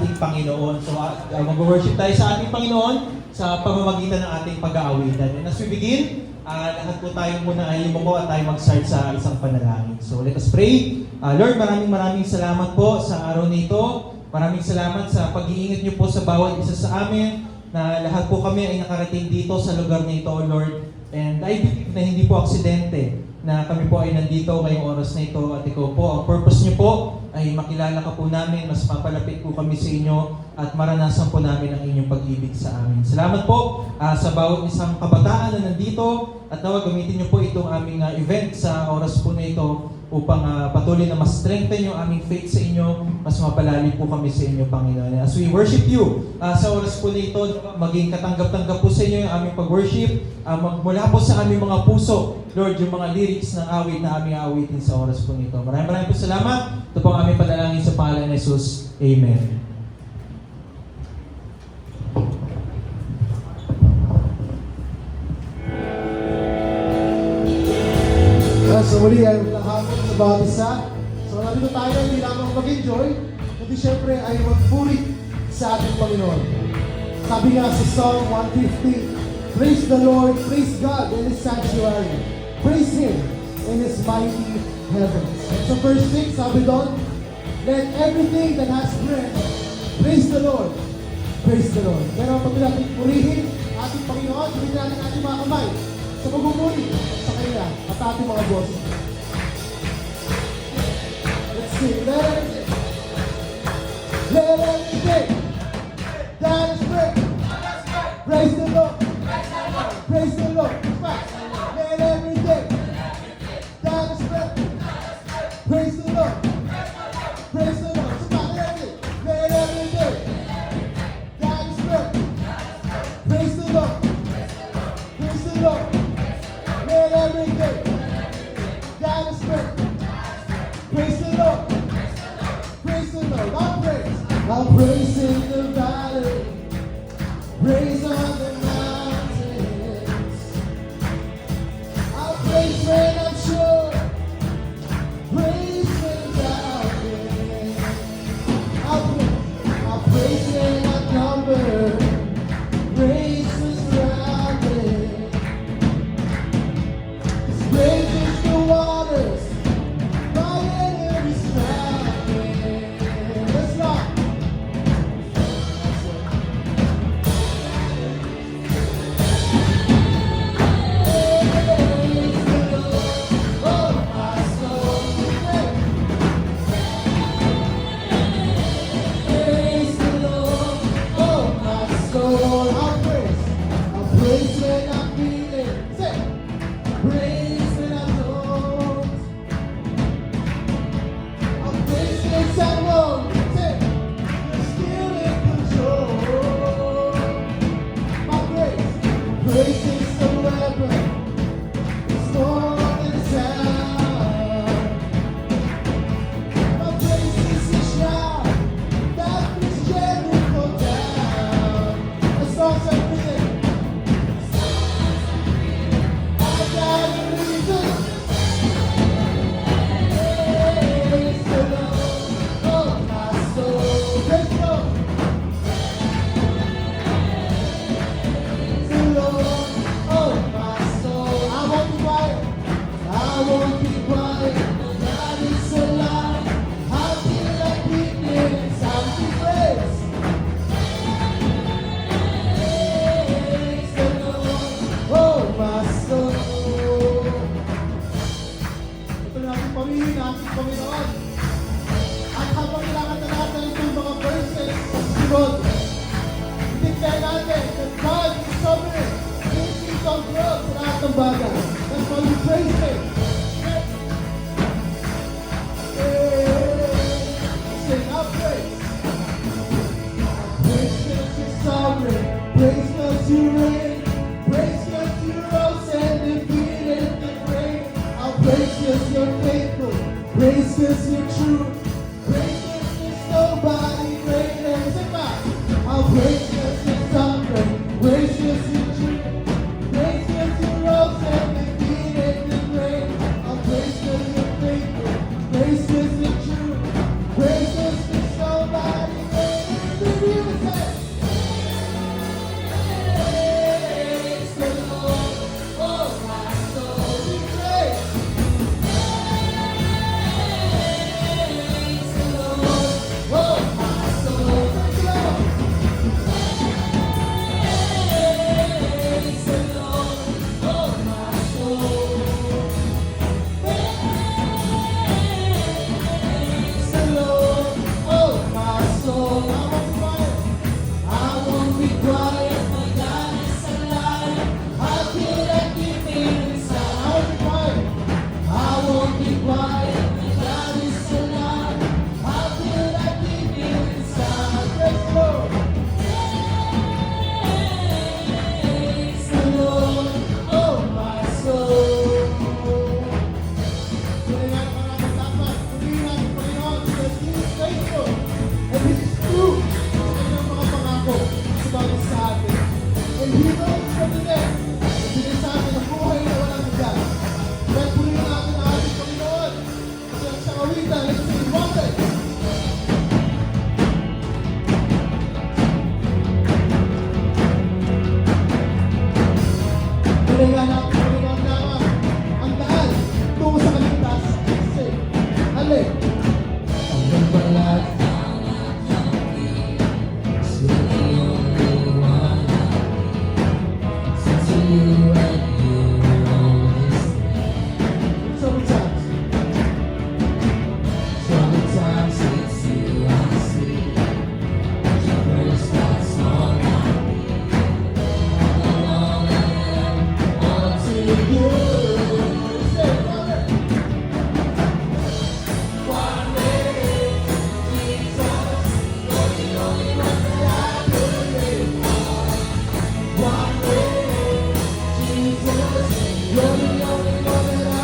ating Panginoon. So mag-worship tayo sa ating Panginoon sa pamamagitan ng ating pag-aawitan. And as we begin, lahat po tayo muna ay lumuko at tayo mag-start sa isang panalangin. So let us pray. Lord, maraming salamat po sa araw nito. Maraming salamat sa pag-iingat niyo po sa bawat isa sa amin, na lahat po kami ay nakarating dito sa lugar na ito, Lord. And I believe na hindi po aksidente na kami po ay nandito ngayong oras na ito at ikaw po. Ang purpose niyo po ay makilala ka po namin, mas mapalapit po kami sa inyo at maranasan po namin ang inyong pag-ibig sa amin. Salamat po sa bawat isang kabataan na nandito at nawa gamitin niyo po itong aming event sa oras po na ito upang patuloy na mas strengthen yung aming faith sa inyo, mas mapalalim po kami sa inyo, Panginoon. As we worship you, sa oras po na ito, maging katanggap-tanggap po sa inyo yung aming pag-worship, mula po sa aming mga puso, Lord, yung mga lyrics ng awit na aming awitin sa oras po nito. Maraming po salamat. Ito po ang aming panalangin sa pangalan ni Jesus. Amen. So muli ay hapon sa bawat isa. So nandito tayo hindi lamang mag-enjoy, kundi syempre ay magpuri sa ating Panginoon. Sabi nga sa Psalm 150, praise the Lord, praise God in His sanctuary. Praise Him in His mighty heavens. And so verse 6, sabi doon, let everything that has breath, praise the Lord. Praise the Lord. Pero pag natin purihin ating Panginoon, purihin natin ating mga kamay sa pagmumuri sa Kanya at ating mga boses. Let's sing. Let everything that is breath, praise the Lord. Praise the Lord. Let everything that is breath, praise the Lord. Praise the Lord. Let everything that is breath, praise the Lord. Praise the Lord. Let everything that is breath, praise the Lord. Praise the Lord. I'll praise in the valley, praise on the mountains. I'll praise when I'm sure, praise when doubting. I'll praise when I'm numbered, praise when surrounded. Great is the waters, my enemies drowning. Let's rock. Praise the Lord, oh my soul. I'll praise when I'm feeling. Say, praise when I'm low. I'll praise when I'm low. Say, you're still in control. My praise is the weapon. It's more than a sound. My praise is the shout that brings Jericho down. As long as I breathe, I got a reason. Praise the Lord, oh my soul. Praise the Lord. Praise the Lord, oh my soul. I won't be quiet. I won't be quiet. God is alive. How can I keep it inside the praise? Praise the Lord, oh my soul. Ito na ating pamilya, ating Panginoon. At habang kailangan na natin itong mga verses sa sunod, itignan natin that God is sovereign. He is control sa lahat ng bagay. That's why we praise Him. Sing our praise. Praise because you're sovereign. Praise because you reign. Praise because you rose and defeated the grave. I'll praise because you're faithful. Praise because you're true. Praise because there's nobody greater. Sing back. I'll praise because you're sovereign. Praise because you're true. Praise because you rose and defeated I won't be quiet. My God is alive. How can I keep it inside? I won't be quiet. My God is alive. How can I keep it inside? Yes, Lord. Praise the Lord, oh my soul. Kaya nga mga dapat, purihin natin Panginoon because He is faithful and He is true sa kanyang mga pangako sa bawat sa atin. And He knows from the dead, ibigay sa atin ang buhay na walang hanggan. Kaya purihin natin ang ating Panginoon kasi ang siyang awitan, let's sing one day. Purihin natin Panginoon lamang ang daan tungo sa kaligtasan. Say, ale. Hanggang balat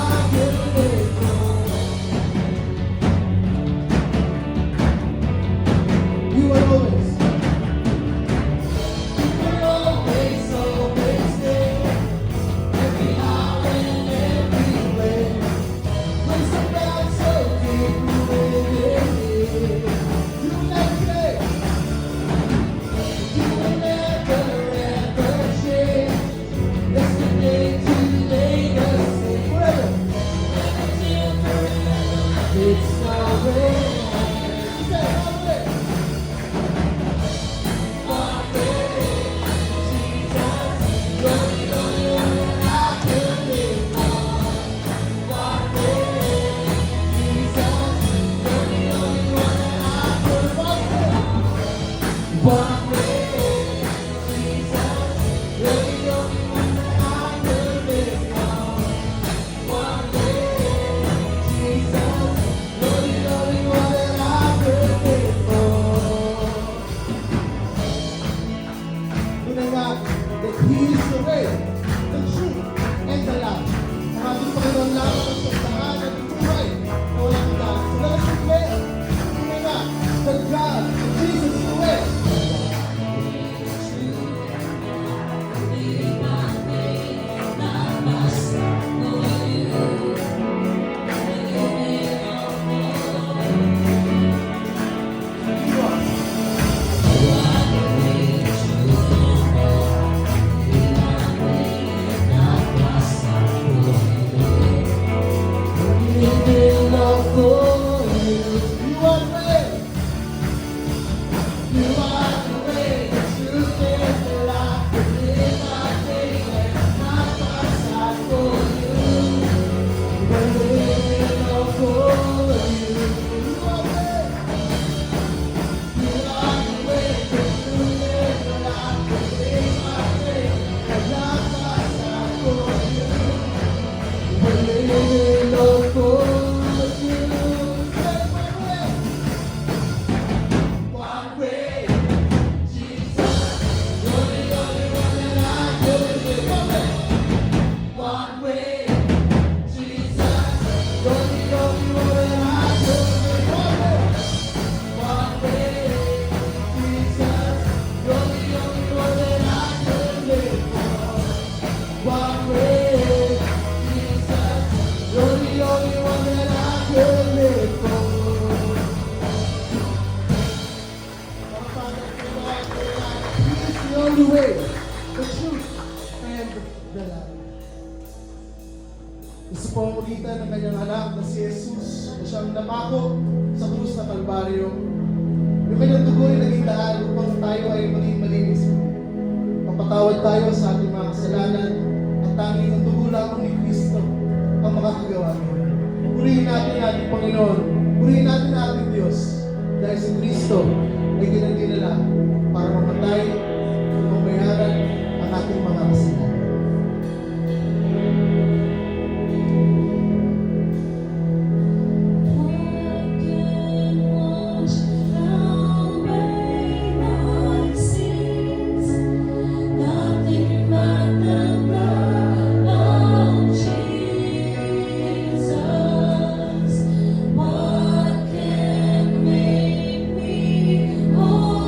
so many times. You are always there. Every hour and everywhere. When sometimes so deep within me, you never change. You will never ever change. Yesterday, today, the same. Forever. It's my way. You say, my way. That He is the way, the truth, and the life. Ang ating Panginoon lamang ang sasamahan at buhay na walang hanggan. So let us declare, tunay nga, that God, Jesus is the way. You are. The way, the truth, and the life. Isa po ang magitan ng kanyang anak na si Jesus na siyang napako sa krus na Kalbaryo. Yung kanyang dugo ay naging daan upang tayo ay maging malinis. Mapatawad tayo sa ating mga kasalanan at tanging ang dugo lamang ni Kristo ang makakagawa. Purihin natin ang ating Panginoon. Purihin natin ang ating Diyos dahil si Kristo ay ginagdinala para mamatay at mamayaran ang ating mga kasalanan. What can make me whole?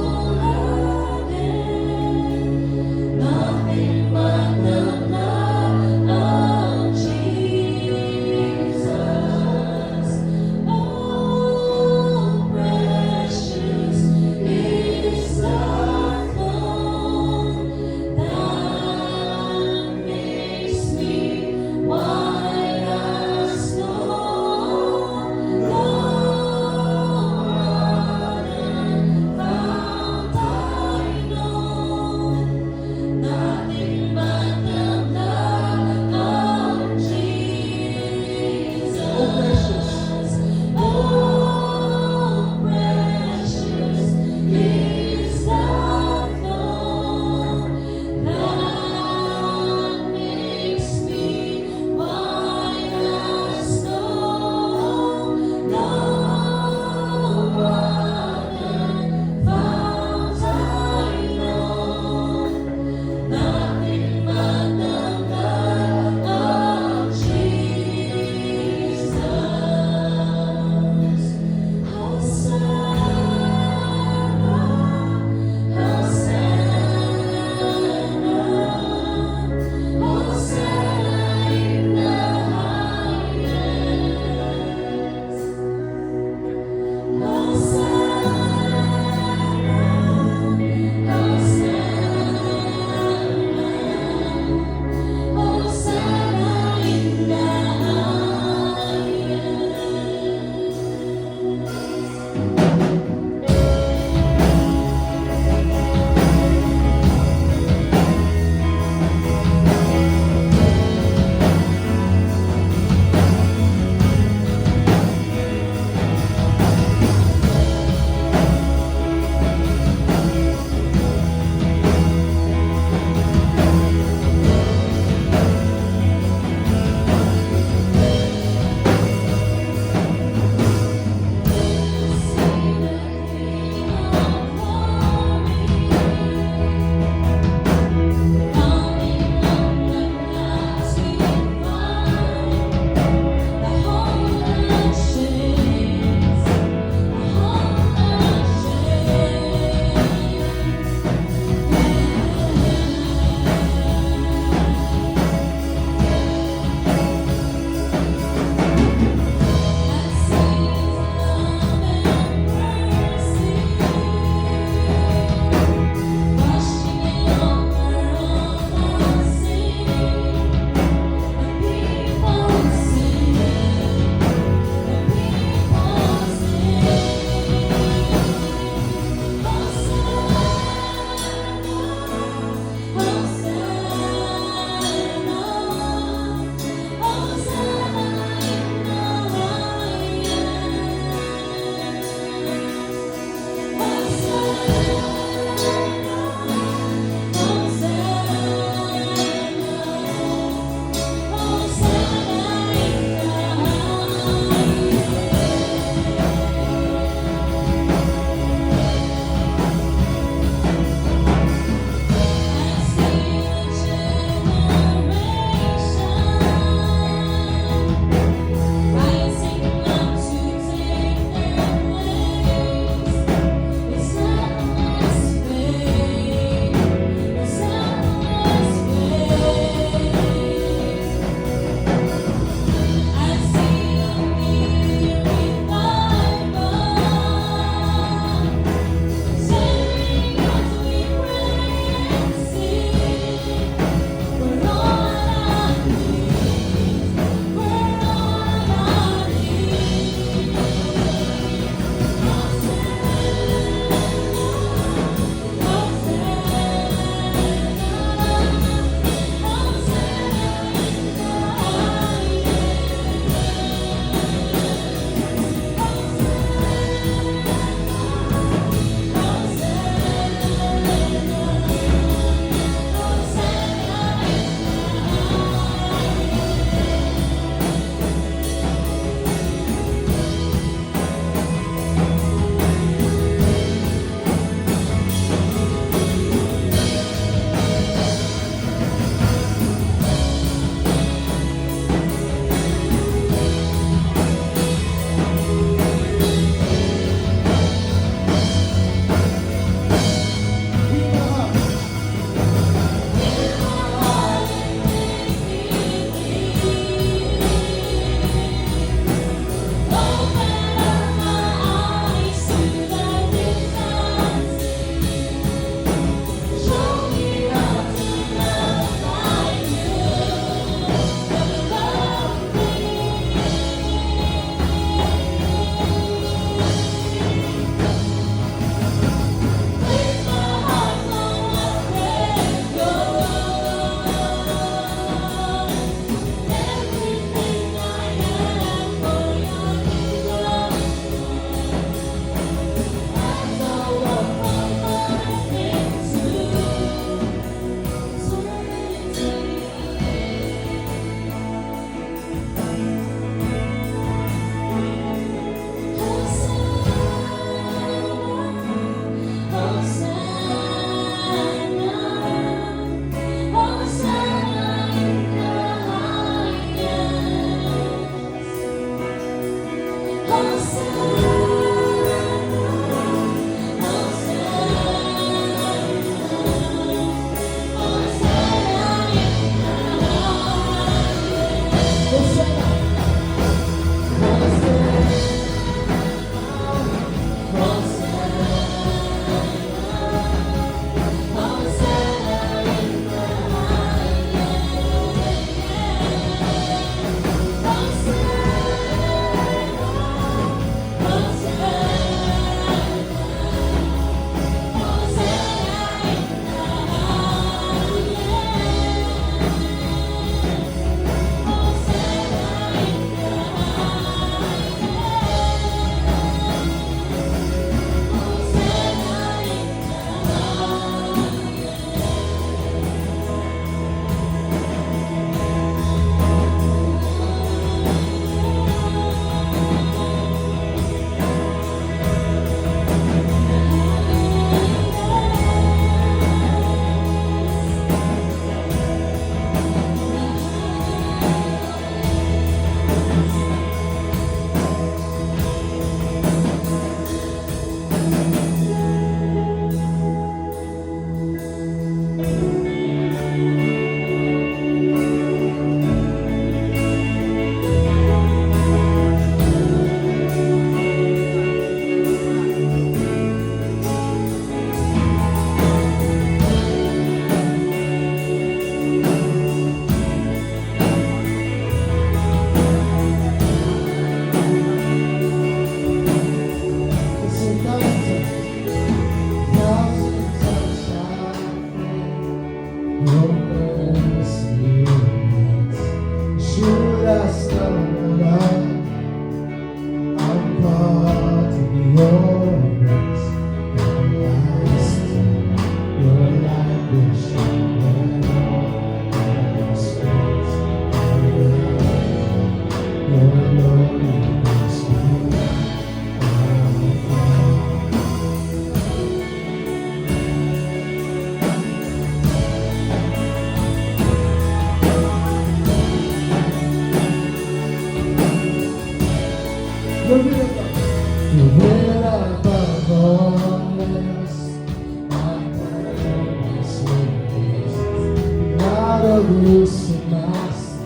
gusto mas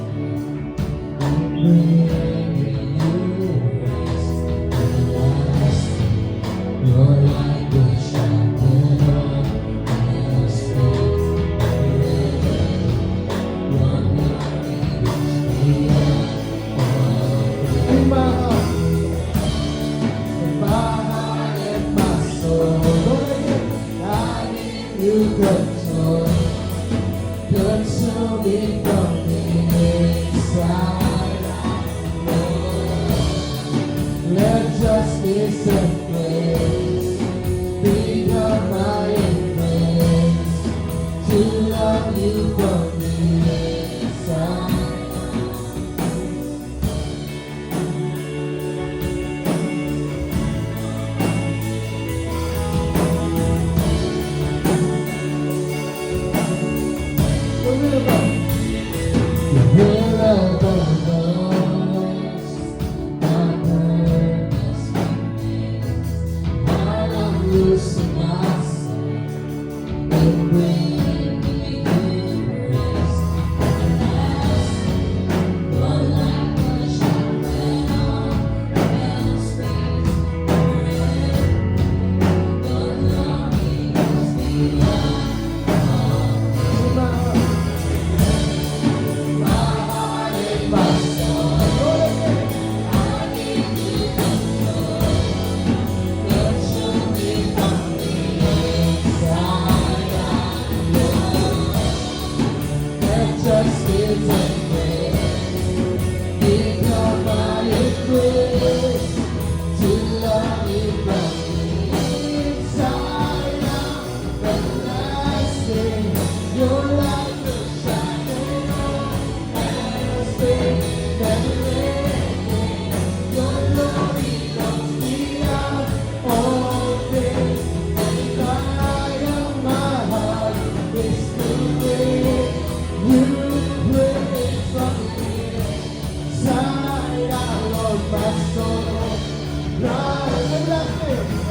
bringing you rest and last. Your light will shine when all else fades. One night is beyond all. My heart and my soul, I need you control. Consume me from the inside out. Let justice and grace become my influence to love you from the inside.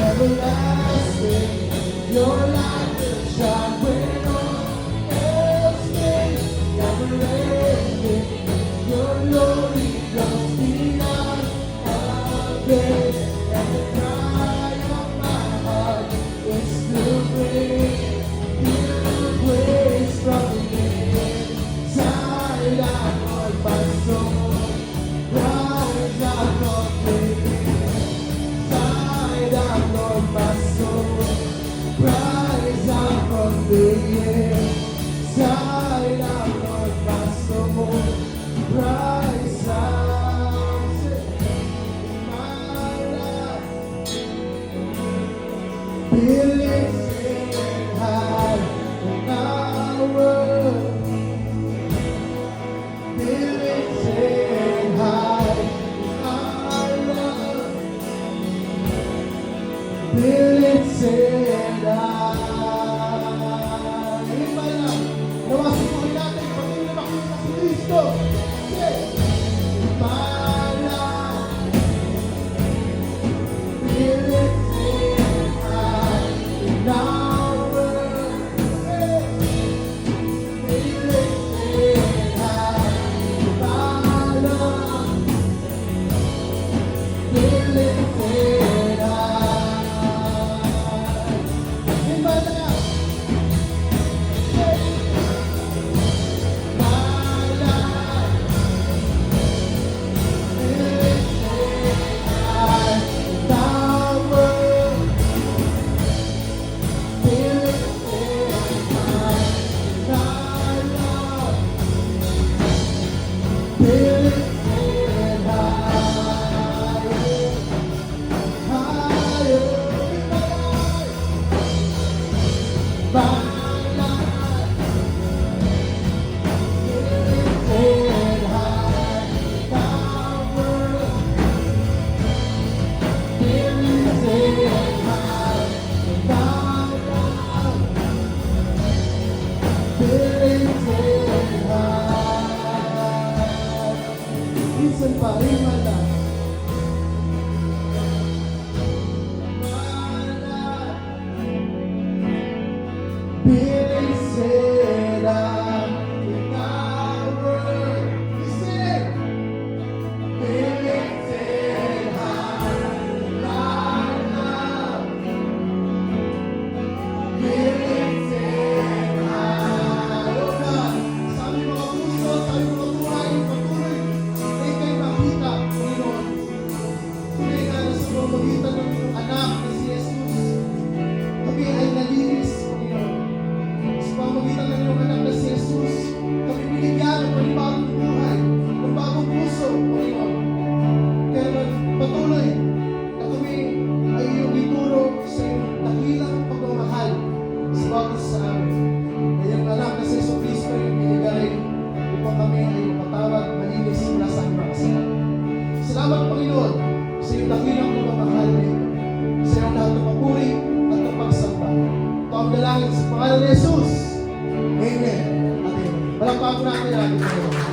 Everlasting, your light will shine when all else fades. Never ending, your glory goes beyond all days. And the cry of my heart is to bring you praise from the inside out of my soul. Rise out of me. My soul, rise out from the inside out of my soul, rise out in my life, be lifted high in our world, be lifted high in our love. Bilisan na iba lang. Nawasin mo natin pag hindi makita si Kristo. Iba lang. Bilisan na inawal. Bilisan na iba lang. Bilisan na Minsan pa rin malang Bilisan ang manalangin sa pangalan ni Jesus. Amen. At amen. Palakpakan natin ang ating Panginoon.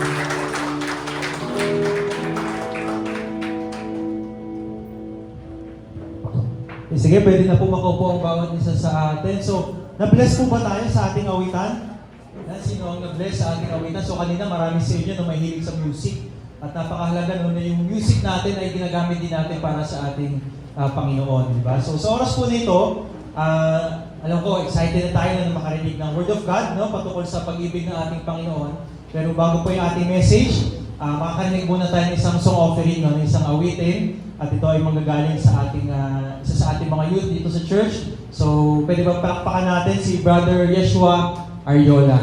Sige, pwede na po makaupo ang bawat isa sa atin. So, na-bless po ba tayo sa ating awitan? Sino ang na-bless sa ating awitan? So, kanina marami sa inyo na mahilig sa music. At napakahalaga na yung music natin ay ginagamit din natin para sa ating Panginoon. Diba? So, sa oras po nito, alam ko, excited na tayo na makarinig ng Word of God, no? Patungkol sa pag-ibig ng ating Panginoon. Pero bago po yung ating message, makakarinig muna tayo ng isang song offering, no? Ng isang awitin. At ito ay manggagaling sa ating isa sa ating mga youth dito sa church. So, pwede ba palakpakan natin si Brother Yeshua Ariola.